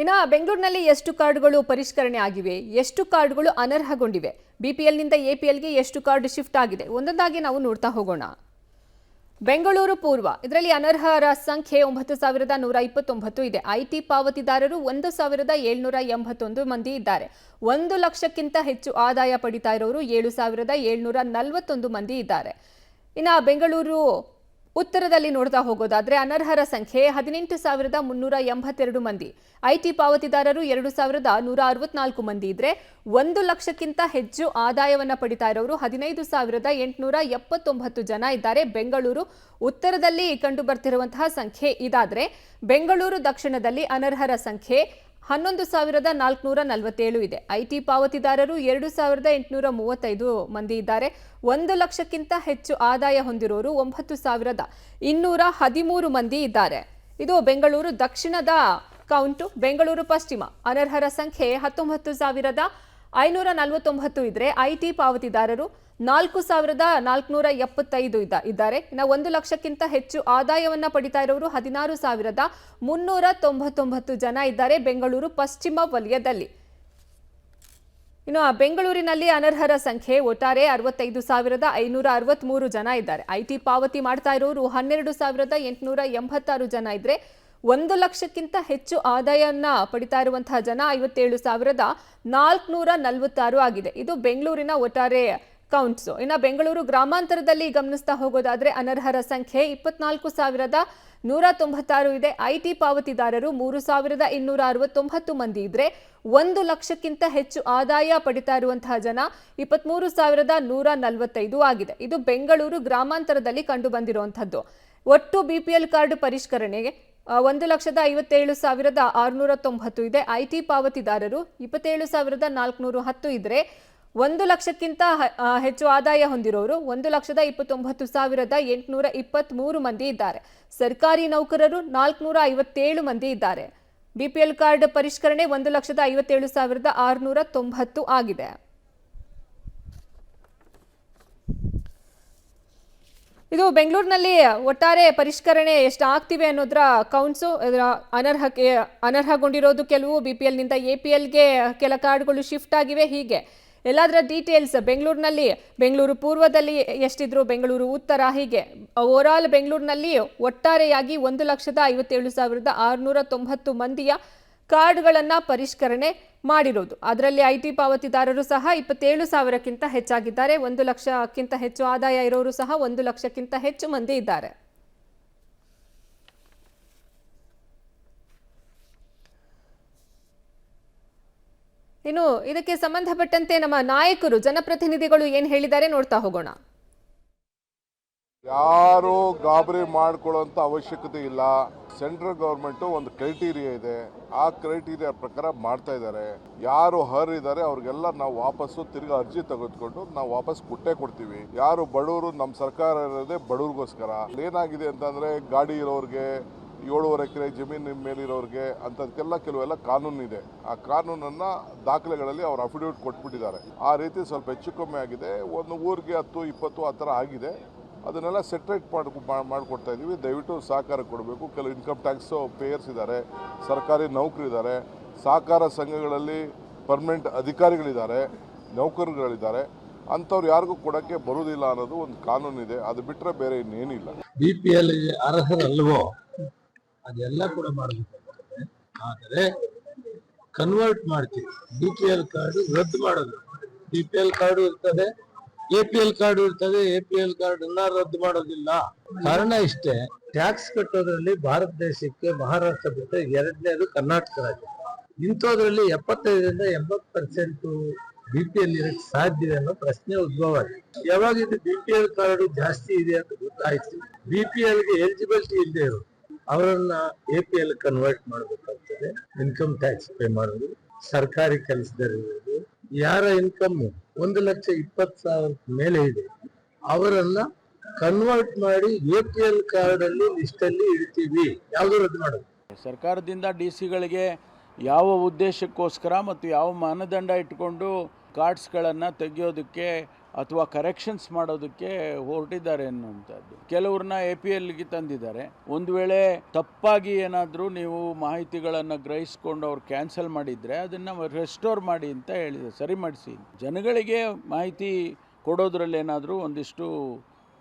ಇನ್ನು ಬೆಂಗಳೂರಿನಲ್ಲಿ ಎಷ್ಟು ಕಾರ್ಡ್ಗಳು ಪರಿಷ್ಕರಣೆ ಆಗಿವೆ, ಎಷ್ಟು ಕಾರ್ಡ್ಗಳು ಅನರ್ಹಗೊಂಡಿವೆ, ಬಿಪಿಎಲ್ನಿಂದ ಎಪಿಎಲ್ಗೆ ಎಷ್ಟು ಕಾರ್ಡ್ ಶಿಫ್ಟ್ ಆಗಿದೆ, ಒಂದೊಂದಾಗಿ ನಾವು ನೋಡ್ತಾ ಹೋಗೋಣ. ಬೆಂಗಳೂರು ಪೂರ್ವ ಇದರಲ್ಲಿ ಅನರ್ಹರ ಸಂಖ್ಯೆ 9,129 ಇದೆ. ಐಟಿ ಪಾವತಿದಾರರು 1,781 ಮಂದಿ ಇದ್ದಾರೆ. 1 ಲಕ್ಷಕ್ಕಿಂತ ಹೆಚ್ಚು ಆದಾಯ ಪಡಿತಾ ಇರೋರು 7,741 ಮಂದಿ ಇದ್ದಾರೆ. ಇನ್ನು ಬೆಂಗಳೂರು ಉತ್ತರದಲ್ಲಿ ನೋಡ್ತಾ ಹೋಗೋದಾದ್ರೆ ಅನರ್ಹರ ಸಂಖ್ಯೆ 18,382 ಮಂದಿ. ಐಟಿ ಪಾವತಿದಾರರು 2,164 ಮಂದಿ ಇದ್ರೆ 1 ಲಕ್ಷಕ್ಕಿಂತ ಹೆಚ್ಚು ಆದಾಯವನ್ನ ಪಡಿತಾ ಇರೋರು 15,879 ಜನ ಇದ್ದಾರೆ. ಬೆಂಗಳೂರು ಉತ್ತರದಲ್ಲಿ ಕಂಡು ಬರ್ತಿರುವಂತಹ ಸಂಖ್ಯೆ ಇದಾದ್ರೆ ಬೆಂಗಳೂರು ದಕ್ಷಿಣದಲ್ಲಿ ಅನರ್ಹರ ಸಂಖ್ಯೆ 11,447 ಇದೆ. ಐಟಿ ಪಾವತಿದಾರರು 2,835 ಮಂದಿ ಇದ್ದಾರೆ. 1 ಲಕ್ಷಕ್ಕಿಂತ ಹೆಚ್ಚು ಆದಾಯ ಹೊಂದಿರೋರು 9,213 ಮಂದಿ ಇದ್ದಾರೆ. ಇದು ಬೆಂಗಳೂರು ದಕ್ಷಿಣದ ಕೌಂಟು. ಬೆಂಗಳೂರು ಪಶ್ಚಿಮ ಅನರ್ಹರ ಸಂಖ್ಯೆ 19,549 ಇದ್ರೆ ಐಟಿ ಪಾವತಿದಾರರು 4,475 ಇದ್ದಾರೆ. ಇನ್ನು 1 ಲಕ್ಷಕ್ಕಿಂತ ಹೆಚ್ಚು ಆದಾಯವನ್ನ ಪಡಿತಾ ಇರೋರು 16,399 ಜನ ಇದ್ದಾರೆ ಬೆಂಗಳೂರು ಪಶ್ಚಿಮ ವಲಯದಲ್ಲಿ. ಇನ್ನು ಬೆಂಗಳೂರಿನಲ್ಲಿ ಅನರ್ಹರ ಸಂಖ್ಯೆ ಒಟ್ಟಾರೆ 65,563 ಜನ ಇದ್ದಾರೆ. ಐಟಿ ಪಾವತಿ ಮಾಡ್ತಾ ಇರೋರು 12,886 ಜನ ಇದ್ರೆ 1 ಲಕ್ಷಕ್ಕಿಂತ ಹೆಚ್ಚು ಆದಾಯವನ್ನ ಪಡಿತಾ ಇರುವಂತಹ ಜನ 57,446 ಆಗಿದೆ. ಇದು ಬೆಂಗಳೂರಿನ ಒಟ್ಟಾರೆ ಕೌಂಟ್ಸು. ಇನ್ನು ಬೆಂಗಳೂರು ಗ್ರಾಮಾಂತರದಲ್ಲಿ ಗಮನಿಸ್ತಾ ಹೋಗೋದಾದ್ರೆ ಅನರ್ಹರ ಸಂಖ್ಯೆ 24,196 ಇದೆ. ಐಟಿ ಪಾವತಿದಾರರು 3,269 ಮಂದಿ ಇದ್ರೆ 1 ಲಕ್ಷಕ್ಕಿಂತ ಹೆಚ್ಚು ಆದಾಯ ಪಡಿತಾ ಇರುವಂತಹ ಜನ 23,145 ಆಗಿದೆ. ಇದು ಬೆಂಗಳೂರು ಗ್ರಾಮಾಂತರದಲ್ಲಿ ಕಂಡು ಬಂದಿರುವಂತಹದ್ದು. ಒಟ್ಟು ಬಿಪಿಎಲ್ ಕಾರ್ಡ್ ಪರಿಷ್ಕರಣೆಗೆ 1,57,690 ಇದೆ. ಐಟಿ ಪಾವತಿದಾರರು 27,410 ಇದ್ರೆ 1 ಲಕ್ಷಕ್ಕಿಂತ ಹೆಚ್ಚು ಆದಾಯ ಹೊಂದಿರೋರು 1,29,823 ಮಂದಿ ಇದ್ದಾರೆ. ಸರ್ಕಾರಿ ನೌಕರರು 457 ಮಂದಿ ಇದ್ದಾರೆ. ಬಿಪಿಎಲ್ ಕಾರ್ಡ್ ಪರಿಷ್ಕರಣೆ 1,57,690 ಆಗಿದೆ. ಇದು ಬೆಂಗಳೂರಿನಲ್ಲಿ ಒಟ್ಟಾರೆ ಪರಿಷ್ಕರಣೆ ಎಷ್ಟು ಆಗ್ತಿವೆ ಅನ್ನೋದರ ಕೌಂಟ್ಸು. ಅನರ್ಹಗೊಂಡಿರೋದು ಕೆಲವು, ಬಿಪಿಎಲ್ನಿಂದ ಎಪಿಎಲ್ಗೆ ಕೆಲ ಕಾರ್ಡ್ಗಳು ಶಿಫ್ಟ್ ಆಗಿವೆ. ಹೀಗೆ ಎಲ್ಲದರ ಡೀಟೇಲ್ಸ್ ಬೆಂಗಳೂರಿನಲ್ಲಿ, ಬೆಂಗಳೂರು ಪೂರ್ವದಲ್ಲಿ ಎಷ್ಟಿದ್ರು, ಬೆಂಗಳೂರು ಉತ್ತರ, ಹೀಗೆ ಓವರಾಲ್ ಬೆಂಗಳೂರಿನಲ್ಲಿ ಒಟ್ಟಾರೆಯಾಗಿ 1,57,690 ಮಂದಿಯ ಕಾರ್ಡ್ಗಳನ್ನು ಪರಿಷ್ಕರಣೆ ಮಾಡಿರೋದು. ಅದರಲ್ಲಿ ಐಟಿ ಪಾವತಿದಾರರು ಸಹ 27,000ಕ್ಕಿಂತ ಹೆಚ್ಚಾಗಿದ್ದಾರೆ. 1 ಲಕ್ಷಕ್ಕಿಂತ ಹೆಚ್ಚು ಆದಾಯ ಇರೋರು ಸಹ 1 ಲಕ್ಷಕ್ಕಿಂತ ಹೆಚ್ಚು ಮಂದಿ ಇದ್ದಾರೆ. ಇನ್ನು ಇದಕ್ಕೆ ಸಂಬಂಧಪಟ್ಟಂತೆ ನಮ್ಮ ನಾಯಕರು, ಜನಪ್ರತಿನಿಧಿಗಳು ಏನ್ ಹೇಳಿದ್ದಾರೆ ನೋಡ್ತಾ ಹೋಗೋಣ. ಯಾರು ಗಾಬರಿ ಮಾಡ್ಕೊಳ್ಳುವಂತ ಅವಶ್ಯಕತೆ ಇಲ್ಲ. ಸೆಂಟ್ರಲ್ ಗವರ್ಮೆಂಟ್ ಒಂದು ಕ್ರೈಟೀರಿಯಾ ಇದೆ, ಆ ಕ್ರೈಟೀರಿಯಾ ಪ್ರಕಾರ ಮಾಡ್ತಾ ಇದ್ದಾರೆ. ಯಾರು ಇದ್ದಾರೆ ಅವ್ರಿಗೆಲ್ಲ ನಾವು ವಾಪಸ್ಸು ತಿರ್ಗಿ ಅರ್ಜಿ ತೆಗೆದುಕೊಂಡು ನಾವು ವಾಪಸ್ ಕೊಡ್ತೀವಿ. ಯಾರು ಬಡವರು, ನಮ್ಮ ಸರ್ಕಾರ ಇರೋದೇ ಬಡವ್ರಿಗೋಸ್ಕರ. ಏನಾಗಿದೆ ಅಂತಂದ್ರೆ ಗಾಡಿ ಇರೋರಿಗೆ, 7.5 ಎಕರೆ ಜಮೀನು ಮೇಲಿರೋರಿಗೆ ಅಂಥದಕ್ಕೆಲ್ಲ ಕೆಲವೆಲ್ಲ ಕಾನೂನು ಇದೆ. ಆ ಕಾನೂನನ್ನ ದಾಖಲೆಗಳಲ್ಲಿ ಅವ್ರು ಅಫಿಡವಿಟ್ ಕೊಟ್ಬಿಟ್ಟಿದ್ದಾರೆ. ಆ ರೀತಿ ಸ್ವಲ್ಪ ಹೆಚ್ಚು ಕಮ್ಮಿ ಆಗಿದೆ. ಒಂದು ಊರಿಗೆ 10-20 ಆ ಥರ ಆಗಿದೆ. ಅದನ್ನೆಲ್ಲ ಸೆಟ್ರೇಟ್ ಮಾಡಿಕೊಡ್ತಾ ಇದ್ದೀವಿ. ದಯವಿಟ್ಟು ಸಹಕಾರ ಕೊಡಬೇಕು. ಕೆಲವು ಇನ್ಕಮ್ ಟ್ಯಾಕ್ಸ್ ಪೇಯರ್ಸ್ ಇದ್ದಾರೆ, ಸರ್ಕಾರಿ ನೌಕರಿದ್ದಾರೆ, ಸಹಕಾರ ಸಂಘಗಳಲ್ಲಿ ಪರ್ಮನೆಂಟ್ ಅಧಿಕಾರಿಗಳಿದ್ದಾರೆ, ನೌಕರರುಗಳಿದ್ದಾರೆ. ಅಂಥವ್ರು ಯಾರಿಗೂ ಕೊಡೋಕ್ಕೆ ಬರುವುದಿಲ್ಲ ಅನ್ನೋದು ಒಂದು ಕಾನೂನಿದೆ. ಅದು ಬಿಟ್ಟರೆ ಬೇರೆ ಇನ್ನೇನಿಲ್ಲ. ಬಿಪಿಎಲ್ ಅರ್ಹರಲ್ವೋ ಅದೆಲ್ಲ ಕೂಡ ಮಾಡಬೇಕಾಗ್ತದೆ. ಆದರೆ ಕನ್ವರ್ಟ್ ಮಾಡ್ತೀವಿ. ಬಿಪಿಎಲ್ ಕಾರ್ಡು ರದ್ದು ಮಾಡೋದು. ಬಿಪಿಎಲ್ ಕಾರ್ಡು ಇರ್ತದೆ, ಎಪಿಎಲ್ ಕಾರ್ಡು ಇರ್ತದೆ. ಎಪಿಎಲ್ ಕಾರ್ಡ್ ಅನ್ನ ರದ್ದು ಮಾಡೋದಿಲ್ಲ. ಕಾರಣ ಇಷ್ಟೇ, ಟ್ಯಾಕ್ಸ್ ಕಟ್ಟೋದ್ರಲ್ಲಿ ಭಾರತ ದೇಶಕ್ಕೆ ಮಹಾರಾಷ್ಟ್ರ ಬಿಟ್ಟರೆ 2ನೇದು ಕರ್ನಾಟಕ ರಾಜ್ಯ. ಇಂಥದ್ರಲ್ಲಿ 75ರಿಂದ 80% ಬಿಪಿಎಲ್ ಇರಕ್ಕೆ ಸಾಧ್ಯ ಅನ್ನೋ ಪ್ರಶ್ನೆ ಉದ್ಭವ ಆಗಿದೆ. ಯಾವಾಗ ಇದು ಬಿಪಿಎಲ್ ಕಾರ್ಡು ಜಾಸ್ತಿ ಇದೆ ಅಂತ ಗೊತ್ತಾಯ್ತು, ಬಿಪಿಎಲ್ಗೆ ಎಲಿಜಿಬಿಲಿಟಿ ಇಲ್ಲದೆ ಇರೋದು ಅವರನ್ನ ಎಪಿಎಲ್ ಕನ್ವರ್ಟ್ ಮಾಡಬೇಕಾಗ್ತದೆ. ಇನ್ಕಮ್ ಟ್ಯಾಕ್ಸ್ ಪೇ ಮಾಡೋದು, ಸರ್ಕಾರಿ ಕೆಲಸದಲ್ಲಿರೋದು, ಯಾರ ಇನ್ಕಮ್ 1,20,000 ಮೇಲೆ ಇದೆ ಅವರನ್ನ ಕನ್ವರ್ಟ್ ಮಾಡಿ ಎಪಿಎಲ್ ಕಾರ್ಡ್ ಅಲ್ಲಿ ಲಿಸ್ಟ್ ಅಲ್ಲಿ ಇಡ್ತೀವಿ. ಯಾವುದು ರದ್ದು ಮಾಡೋದು. ಸರ್ಕಾರದಿಂದ ಡಿಸಿಗಳಿಗೆ ಯಾವ ಉದ್ದೇಶಕ್ಕೋಸ್ಕರ ಮತ್ತು ಯಾವ ಮಾನದಂಡ ಇಟ್ಟುಕೊಂಡು ಕಾರ್ಡ್ಸ್ಗಳನ್ನು ತೆಗೆಯೋದಕ್ಕೆ ಅಥವಾ ಕರೆಕ್ಷನ್ಸ್ ಮಾಡೋದಕ್ಕೆ ಹೊರಟಿದ್ದಾರೆ ಅನ್ನುವಂಥದ್ದು. ಕೆಲವ್ರನ್ನ APLಗೆ ತಂದಿದ್ದಾರೆ. ಒಂದು ವೇಳೆ ತಪ್ಪಾಗಿ ಏನಾದರೂ ನೀವು ಮಾಹಿತಿಗಳನ್ನು ಗ್ರಹಿಸ್ಕೊಂಡು ಅವ್ರು ಕ್ಯಾನ್ಸಲ್ ಮಾಡಿದರೆ ಅದನ್ನು ರೆಸ್ಟೋರ್ ಮಾಡಿ ಅಂತ ಹೇಳಿದೆ, ಸರಿ ಮಾಡಿಸಿ. ಜನಗಳಿಗೆ ಮಾಹಿತಿ ಕೊಡೋದ್ರಲ್ಲಿ ಏನಾದರೂ ಒಂದಿಷ್ಟು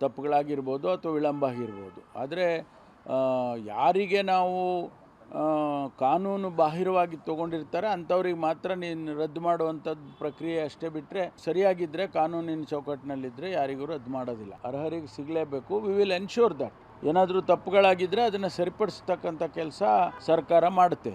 ತಪ್ಪುಗಳಾಗಿರ್ಬೋದು ಅಥವಾ ವಿಳಂಬ ಆಗಿರ್ಬೋದು. ಆದರೆ ಯಾರಿಗೆ ನಾವು ಕಾನೂನು ಬಾಹಿರವಾಗಿ ತೊಗೊಂಡಿರ್ತಾರೆ ಅಂಥವ್ರಿಗೆ ಮಾತ್ರ ನೀನು ರದ್ದು ಮಾಡುವಂಥದ್ದು ಪ್ರಕ್ರಿಯೆ ಅಷ್ಟೇ ಬಿಟ್ಟರೆ, ಸರಿಯಾಗಿದ್ದರೆ ಕಾನೂನಿನ ಚೌಕಟ್ಟಿನಲ್ಲಿದ್ದರೆ ಯಾರಿಗೂ ರದ್ದು ಮಾಡೋದಿಲ್ಲ. ಅರ್ಹರಿಗೆ ಸಿಗಲೇಬೇಕು. ವಿ ವಿಲ್ ಎನ್ಶೂರ್ ದಟ್ ಏನಾದರೂ ತಪ್ಪುಗಳಾಗಿದ್ದರೆ ಅದನ್ನು ಸರಿಪಡಿಸ್ತಕ್ಕಂಥ ಕೆಲಸ ಸರ್ಕಾರ ಮಾಡುತ್ತೆ.